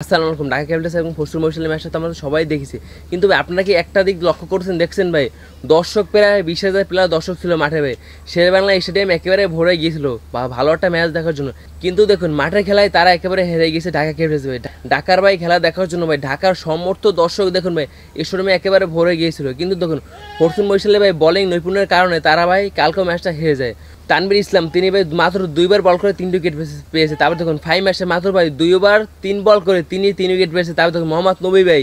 আসসালামু আলাইকুম। ঢাকা ক্যাপিটালস এবং পরশু মহিষালী ম্যাচটা তো আমরা সবাই দেখেছি, কিন্তু ভাই আপনারা কি একটা দিক লক্ষ্য করছেন, দেখছেন ভাই দর্শক প্রায় 20,000 প্লাস দর্শক ছিল মাঠে ভাই। শেরেবাংলা স্টেডিয়াম একেবারে ভরে গিয়েছিল বা ভালো একটা ম্যাচ দেখার জন্য, কিন্তু দেখুন মাঠের খেলায় তারা একেবারে হেরে গেছে ঢাকা ক্যাপিটালস ভাই। ঢাকার ভাই খেলা দেখার জন্য ভাই ঢাকার সমর্থ দর্শক দেখুন ভাই স্টেডিয়ামে একেবারে ভরে গিয়েছিল, কিন্তু দেখুন পরশু মহিষালী ভাই বোলিং নৈপুণ্যের কারণে তারা ভাই কালকেও ম্যাচটা হেরে যায়। তানভীর ইসলাম তিনি ভাই মাত্র 2বার বল করে 3 উইকেট পেয়েছে। তারপর দেখুন 5 ম্যাচে মাত্র ভাই 2 ওভার 3 বল করে তিনি 3 উইকেট পেয়েছে। তারপর দেখুন মোহাম্মদ নবী ভাই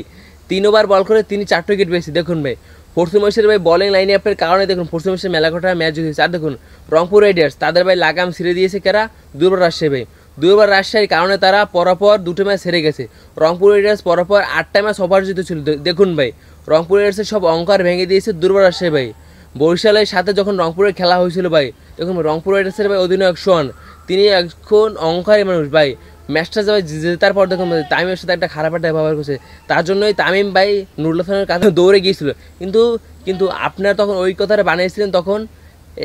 3 ওভার বল করে তিনি 4 উইকেট পেয়েছে। দেখুন ভাই পরশু মহিষালী ভাই বোলিং লাইন আপের কারণে দেখুন পরশু মহিষালী মেলাঘোটা ম্যাচ জিতেছে। আর দেখুন রংপুর রাইডার্স তাদের ভাই লাগাম ছিঁড়ে দিয়েছে কারা, 2 ওভার রাজশাহী ভাই। 2 ওভার রাজশাহীর কারণে তারা পরপর 2টো ম্যাচ হেরে গেছে। রংপুর রাইডার্স পরপর 8টা ম্যাচ অপরাজিত ছিল। দেখুন ভাই রংপুর রাইডার্সের সব অঙ্কার ভেঙে দিয়েছে 2 ওভার রাজশাহী ভাই। বরিশালের সাথে যখন রংপুরের খেলা হয়েছিল ভাই, দেখুন রংপুর রাইডার্সের ভাই অধিনায়ক সোহান তিনি এখন অহংকারী মানুষ ভাই। ম্যাচটা যাবে জেতার পর দেখুন তামিমের সাথে একটা খারাপ একটা ব্যবহার করছে, তার জন্যই তামিম ভাই নুরুল হাসানের কাছে দৌড়ে গিয়েছিল। কিন্তু কিন্তু আপনারা তখন ওই কথাটা বানিয়েছিলেন তখন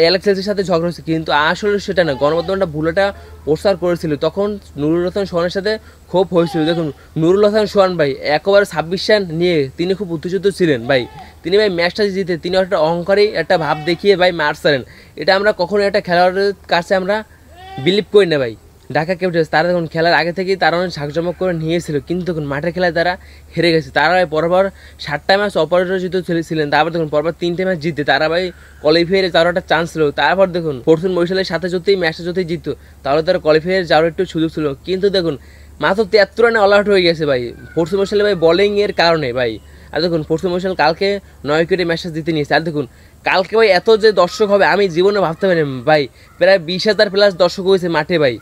অ্যালেক্সের সাথে ঝগড়া হচ্ছে, কিন্তু আসলে সেটা না, গণমাধ্যমটা ভুলটা প্রচার করেছিল। তখন নুরুল হাসান সোহানের সাথে ক্ষোভ হয়েছিল। দেখুন নুরুল হাসান সোহান ভাই একবার 26 রান নিয়ে তিনি খুব উত্তেজিত ছিলেন ভাই। তিনি ভাই ম্যাচটা জিতে তিনি একটা অহংকারী একটা ভাব দেখিয়ে ভাই মার ছাড়েন, এটা আমরা কখনো একটা খেলোয়াড়ের কাছে আমরা বিলিভ করি না ভাই। ঢাকা ক্যাপিটালস তারা দেখুন খেলার আগে থেকেই তারা অনেক ঝাঁকজমক করে নিয়েছিল, কিন্তু দেখুন মাঠের খেলায় তারা হেরে গেছে। তারা ভাই পরপর 7টা ম্যাচ অপরাজিত ছিলেন। তারপর দেখুন পরপর 3টে ম্যাচ জিতে তারা ভাই কোয়ালিফায়ারে যাওয়ার একটা চান্স ছিল। তারপর দেখুন পরশু মহিষালের সাথে যদি ম্যাচটা যদি জিততো তাহলে তারা কোয়ালিফায়ারে যাওয়ার একটু সুযোগ ছিল, কিন্তু দেখুন মাত্র 73 রানে অল আউট হয়ে গেছে ভাই পরশু মহিষালে ভাই বোলিংয়ের কারণে ভাই। আর দেখুন পরশু মহিষাল কালকে 9 উইকেটে ম্যাচটা জিতে নিয়েছে। আর দেখুন কালকে ভাই এত যে দর্শক হবে আমি জীবনে ভাবতে পারি ভাই, প্রায় 20,000 প্লাস দর্শক হয়েছে মাঠে ভাই।